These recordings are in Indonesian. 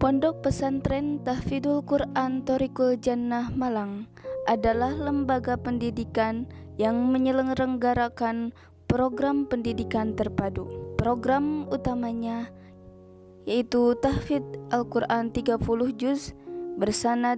Pondok Pesantren Tahfidzul Quran Thoriqul Jannah Malang adalah lembaga pendidikan yang menyelenggarakan program pendidikan terpadu. Program utamanya yaitu tahfidz Al-Quran 30 juz bersanad,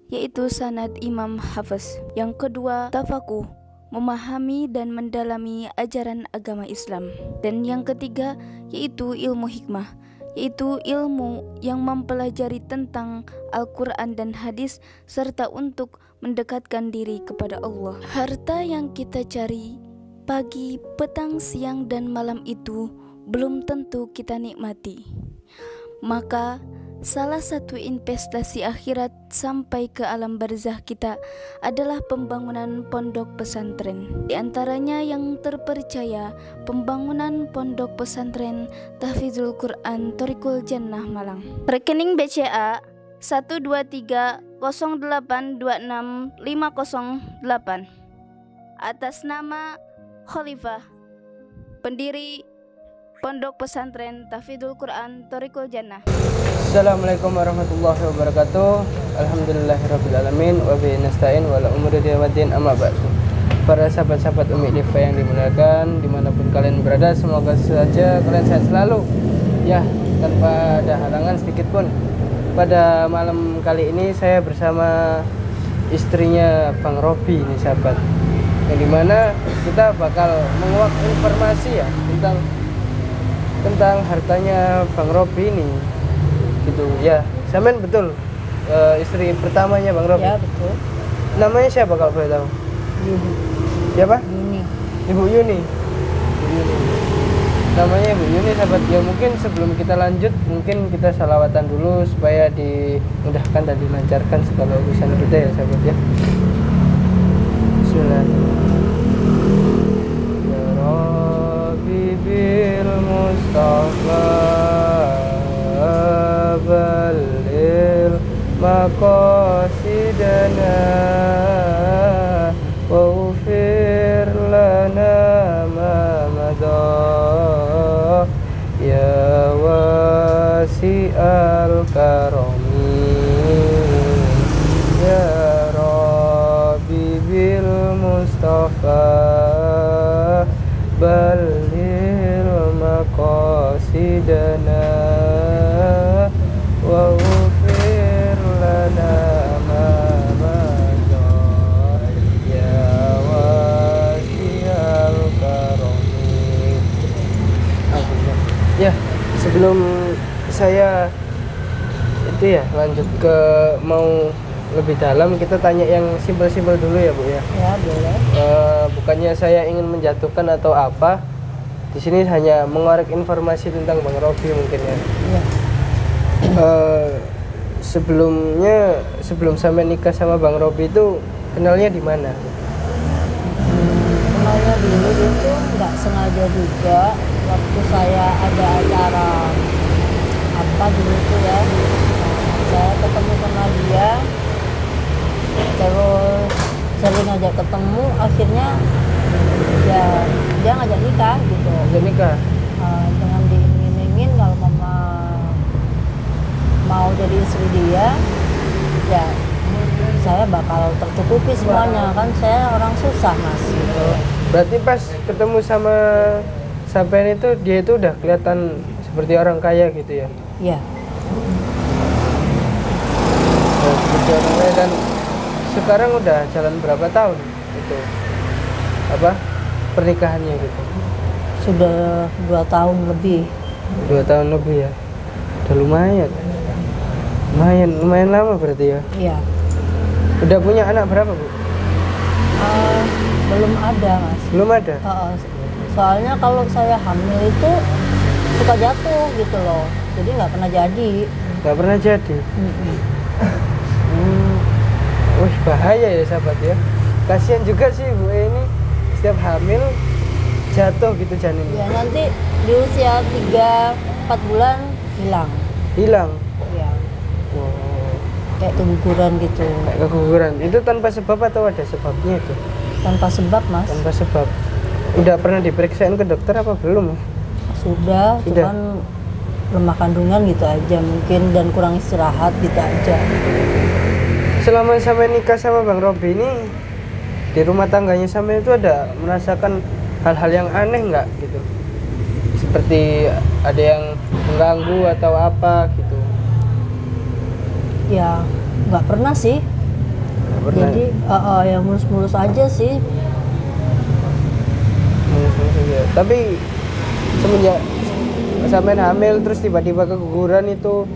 yaitu sanad Imam Hafiz. Yang kedua, tafakuh, memahami dan mendalami ajaran agama Islam. Dan yang ketiga yaitu ilmu hikmah, yaitu ilmu yang mempelajari tentang Al-Quran dan hadis serta untuk mendekatkan diri kepada Allah. Harta yang kita cari pagi, petang, siang, dan malam itu belum tentu kita nikmati. Maka salah satu investasi akhirat sampai ke alam barzah kita adalah pembangunan pondok pesantren. Di antaranya yang terpercaya pembangunan pondok pesantren Tahfidzul Quran Thoriqul Jannah Malang. Rekening BCA 12308265508 atas nama Khalifah, pendiri Pondok Pesantren Tahfidzul Quran Thoriqul Jannah. Assalamualaikum warahmatullahi wabarakatuh. Alhamdulillahirabbil alamin wa bihi nasta'in wa la umuri waddin amma ba'du. Para sahabat-sahabat Umi Diva yang dimuliakan dimanapun kalian berada, semoga saja kalian sehat selalu ya, tanpa ada halangan sedikit pun. Pada malam kali ini saya bersama istrinya Bang Robi nih sahabat, yang dimana kita bakal menguak informasi ya tentang hartanya Bang Robi ini gitu ya. Samen betul istri pertamanya Bang Robi? Ya betul. Namanya siapa kalau boleh tahu? Yuni. Siapa? Yuni. Ibu Yuni. Namanya Ibu Yuni sahabat ya. Mungkin sebelum kita lanjut, mungkin kita salawatan dulu supaya dimudahkan dan dilancarkan segala urusan kita ya sahabat ya. Bismillahirrahmanirrahim. Ya Rabbi bil Mustafa balil maqasidana wa ufir lana ma madha ya wasi'al karami ya Rabbi bil Mustafa balil maqasidana wa ufir lana ma madha ya wasi'al karami. Ya, sebelum saya itu ya lanjut ke mau lebih dalam, kita tanya yang simpel-simpel dulu ya Bu ya. Ya boleh. Bukannya saya ingin menjatuhkan atau apa, di sini hanya mengorek informasi tentang Bang Robi mungkin ya. Ya. Sebelum sampai nikah sama Bang Robi itu kenalnya di mana? Kenalnya dulu itu nggak sengaja juga, waktu saya ada acara apa dulu tuh ya. Saya ketemu sama dia, terus sering ngajak ketemu, akhirnya ya dia ngajak nikah gitu. Ngajak nikah? Dengan diiming-imingin kalau mama mau jadi istri dia, ya saya bakal tercukupi semuanya, kan saya orang susah mas gitu. Berarti pas ketemu sama sampean itu dia itu udah kelihatan seperti orang kaya gitu ya? Iya. Seperti orang kaya. Dan sekarang udah jalan berapa tahun itu apa pernikahannya gitu? Sudah 2 tahun lebih. 2 tahun lebih ya? Udah lumayan lama berarti ya? Iya. Udah punya anak berapa Bu? Belum ada mas. Belum ada? Soalnya kalau saya hamil itu suka jatuh gitu loh, jadi nggak pernah jadi. Nggak pernah jadi? Wih bahaya ya sahabat ya. Kasihan juga sih Bu ini, setiap hamil jatuh gitu janinnya. Ya nanti di usia 3-4 bulan hilang. Iya. Wow. Kayak keguguran gitu. Kayak keguguran. Itu tanpa sebab atau ada sebabnya itu? Tanpa sebab mas. Tanpa sebab. Udah pernah diperiksain ke dokter apa belum? Sudah. Cuman lemah kandungan gitu aja mungkin, dan kurang istirahat gitu aja. Selama sampai nikah sama Bang Robi ini, di rumah tangganya sampai itu ada merasakan hal-hal yang aneh nggak gitu? Seperti ada yang mengganggu atau apa gitu? Ya nggak pernah sih. Nggak pernah. Jadi ya mulus-mulus aja sih. Mulus-mulus aja. Tapi semenjak sampai hamil terus tiba-tiba keguguran itu,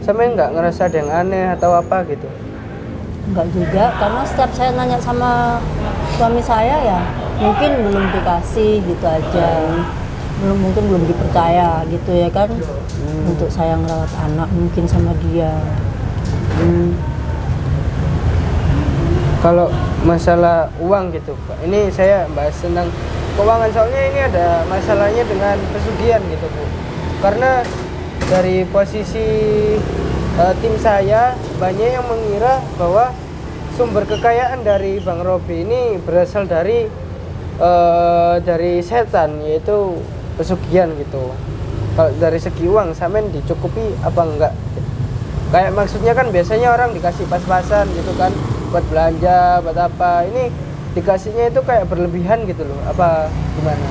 sampai nggak ngerasa ada yang aneh atau apa gitu? Enggak juga, karena setiap saya nanya sama suami saya ya mungkin belum dikasih gitu aja, mungkin belum dipercaya gitu ya kan, untuk saya ngerawat anak mungkin sama dia. Kalau masalah uang gitu Pak, ini saya bahas tentang keuangan, soalnya ini ada masalahnya dengan pesugihan gitu Bu. Karena dari posisi tim saya banyak yang mengira bahwa sumber kekayaan dari Bang Robi ini berasal dari setan, yaitu pesugihan gitu. Kalau dari segi uang sampean dicukupi apa enggak? Kayak maksudnya kan biasanya orang dikasih pas-pasan gitu kan, buat belanja, buat apa. Ini dikasihnya itu kayak berlebihan gitu loh, apa gimana?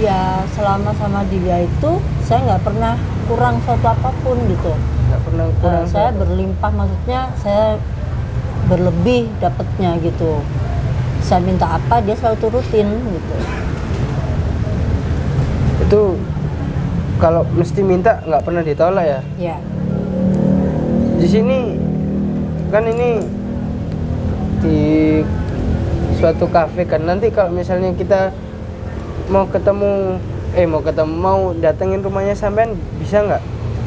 Ya selama sama dia itu saya nggak pernah kurang suatu apapun gitu. Nggak pernah kurang. Saya berlimpah, maksudnya saya berlebih dapatnya gitu. Saya minta apa dia selalu turutin gitu. Itu kalau mesti minta nggak pernah ditolak ya? Ya. Di sini kan ini di suatu kafe kan, nanti kalau misalnya kita mau datengin rumahnya sampean bisa nggak?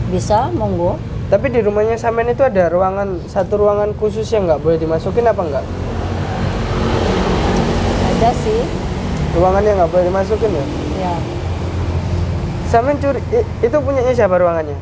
Bisa, monggo. Tapi di rumahnya sampean itu ada satu ruangan khusus yang nggak boleh dimasukin apa enggak? Ada sih. Ruangan yang nggak boleh dimasukin ya? Ya. Sampean itu punyanya siapa ruangannya?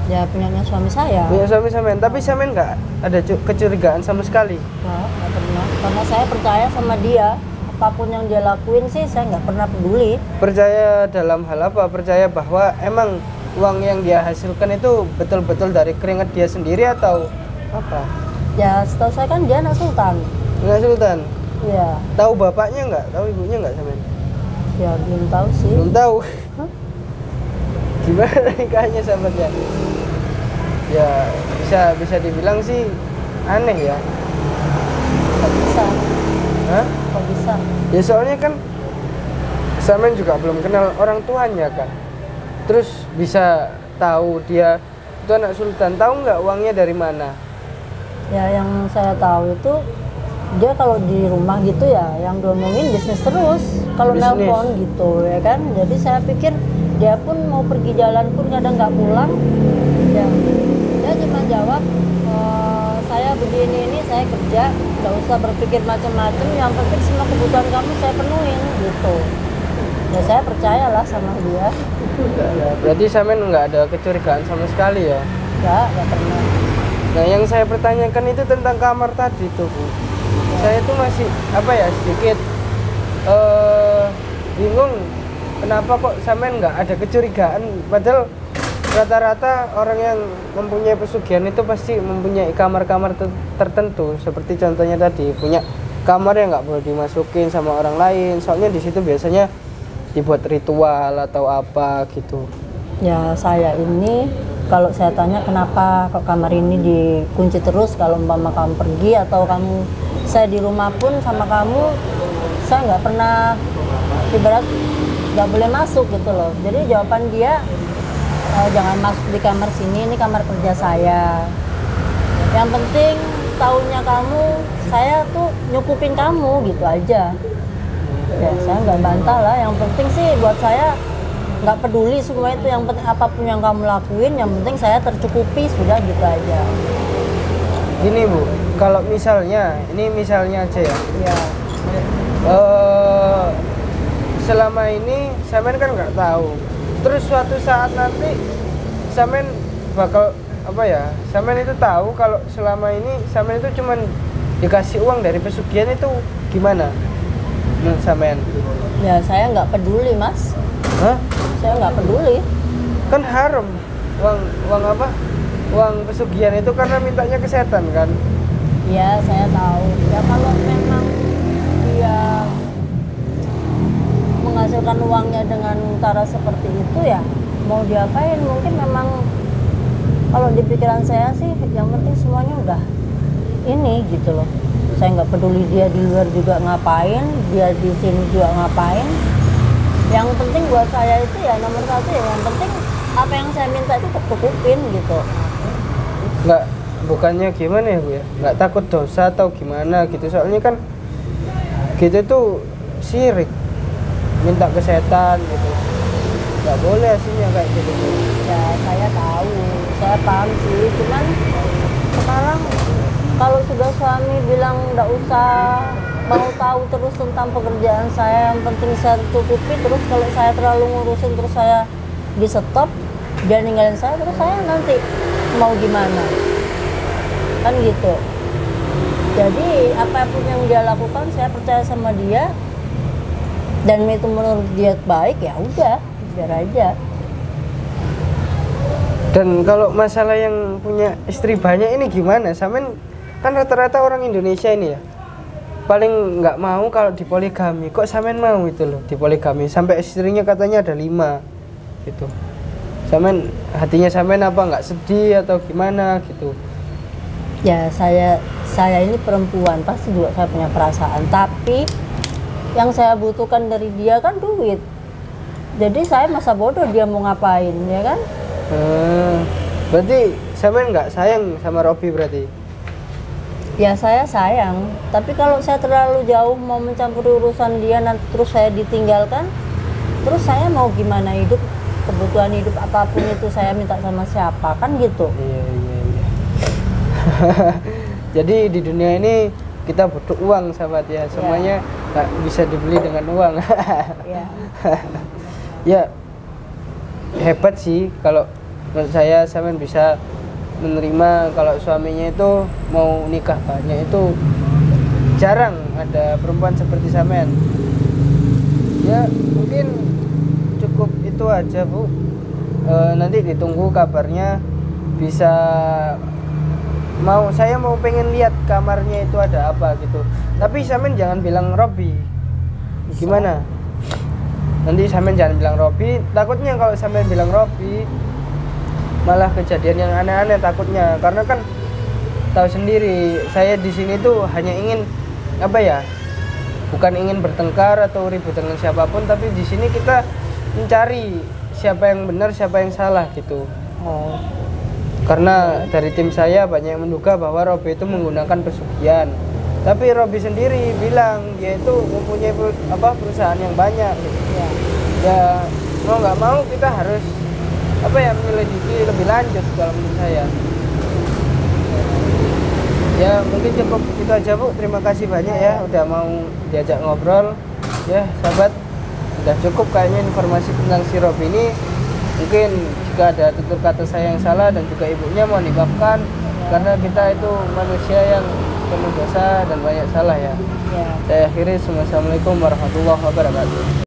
Ya punyanya suami saya. Punya suami sampean, tapi sampean nggak ada kecurigaan sama sekali? Nggak pernah. Karena saya percaya sama dia. Apapun yang dia lakuin sih saya nggak pernah peduli. Percaya dalam hal apa? Percaya bahwa emang uang yang dia hasilkan itu betul-betul dari keringat dia sendiri atau apa? Ya setahu saya kan dia anak sultan. Anak sultan? Iya. Tahu bapaknya nggak? Tahu ibunya nggak sampean? Ya belum tahu sih. Belum tahu. Hah? Gimana nikahnya sama dia? Ya bisa dibilang sih aneh ya. Kok bisa? Hah? Kok bisa? Ya soalnya kan sampean juga belum kenal orang tuanya kan. Terus bisa tahu dia itu anak sultan, tahu nggak uangnya dari mana? Ya yang saya tahu itu dia kalau di rumah gitu ya yang diomongin bisnis terus. Kalau Bisnis. nelpon gitu ya kan. Jadi saya pikir dia pun mau pergi jalan pun kadang nggak pulang. Ya dia cuma jawab, saya begini ini saya kerja, nggak usah berpikir macam-macam, yang penting semua kebutuhan kamu saya penuhin gitu. Ya saya percayalah sama dia. Ya, berarti sampean nggak ada kecurigaan sama sekali ya? Nggak pernah. Nah yang saya pertanyakan itu tentang kamar tadi tuh Bu. Saya tuh masih sedikit bingung kenapa kok sampean nggak ada kecurigaan, padahal rata-rata orang yang mempunyai pesugihan itu pasti mempunyai kamar-kamar tertentu, seperti contohnya tadi punya kamar yang nggak boleh dimasukin sama orang lain, soalnya di situ biasanya dibuat ritual atau apa gitu. Ya saya ini kalau saya tanya kenapa kok kamar ini dikunci terus, kalau umpama kamu pergi atau saya di rumah pun sama kamu, saya nggak pernah ibarat nggak boleh masuk gitu loh. Jadi jawaban dia, jangan masuk di kamar sini, ini kamar kerja saya. Yang penting tahunya kamu, saya tuh nyukupin kamu gitu aja. Ya saya nggak bantah lah, yang penting sih buat saya nggak peduli semua itu, yang penting apapun yang kamu lakuin, yang penting saya tercukupi, sudah gitu aja. Gini Bu, kalau misalnya aja ya. Ya. Selama ini sampean kan nggak tahu, terus suatu saat nanti sampean bakal sampean itu tahu kalau selama ini sampean itu cuman dikasih uang dari pesugihan, itu gimana menurut sampean? Ya saya nggak peduli Mas. Hah? Saya nggak peduli. kan haram. Uang apa? Uang pesugihan itu karena mintanya ke setan kan. Ya saya tahu. Ya kalau memang dia menghasilkan uangnya dengan cara seperti itu ya mau diapain, mungkin memang kalau di pikiran saya sih yang penting semuanya udah ini gitu loh. Saya nggak peduli dia di luar juga ngapain, dia di sini juga ngapain. Yang penting buat saya itu ya nomor satu ya, yang penting apa yang saya minta itu tercukupin gitu. Nggak, bukannya gimana ya Bu ya, nggak takut dosa atau gimana gitu, soalnya kan gitu tuh syirik, minta ke setan gitu, nggak boleh aslinya kayak gitu. Ya saya tahu, saya paham sih, cuman sekarang kalau sudah suami bilang nggak usah mau tahu terus tentang pekerjaan saya, yang penting saya tutupi, terus kalau saya terlalu ngurusin terus saya di stop, dia ninggalin saya, terus saya nanti mau gimana kan gitu. Jadi apapun yang dia lakukan saya percaya sama dia, dan itu menurut dia baik ya udah biar aja. Dan kalau masalah yang punya istri banyak ini gimana? Samen kan rata-rata orang Indonesia ini ya paling nggak mau kalau dipoligami. Kok Samen mau itu loh dipoligami? Sampai istrinya katanya ada 5 gitu. Samen hatinya Samen apa nggak sedih atau gimana gitu? Ya saya ini perempuan, pasti juga saya punya perasaan, tapi yang saya butuhkan dari dia kan duit. Jadi saya masa bodoh dia mau ngapain ya kan? Berarti Samen nggak sayang sama Robi berarti? Ya saya sayang, tapi kalau saya terlalu jauh mau mencampuri urusan dia nanti terus saya ditinggalkan, terus saya mau gimana hidup, kebutuhan hidup apapun itu saya minta sama siapa kan gitu. Iya. Jadi di dunia ini kita butuh uang sahabat ya, semuanya nggak bisa dibeli dengan uang. Ya. Ya hebat sih kalau menurut saya Samen bisa menerima kalau suaminya itu mau nikah banyak, itu jarang ada perempuan seperti Samen. Ya mungkin cukup itu aja Bu, nanti ditunggu kabarnya, bisa saya mau pengen lihat kamarnya itu ada apa gitu, tapi Samen jangan bilang Robi. Gimana? Nanti Samen jangan bilang Robi, takutnya kalau Samen bilang Robi malah kejadian yang aneh-aneh takutnya, karena kan tahu sendiri saya di sini tuh hanya ingin apa ya, bukan ingin bertengkar atau ribut dengan siapapun, tapi di sini kita mencari siapa yang benar siapa yang salah gitu. Karena dari tim saya banyak yang menduga bahwa Robi itu menggunakan pesugihan, tapi Robi sendiri bilang dia itu mempunyai perusahaan yang banyak gitu. Ya mau nggak mau kita harus menyelidiki lebih lanjut kalau menurut saya. Ya mungkin cukup itu aja Bu, terima kasih banyak ya udah mau diajak ngobrol ya sahabat. Udah cukup kayaknya informasi tentang si Robi ini. Mungkin jika ada tutur kata saya yang salah dan juga ibunya mohon dimaafkan, karena kita itu manusia yang penuh dosa dan banyak salah ya. Saya akhiri, assalamualaikum warahmatullahi wabarakatuh.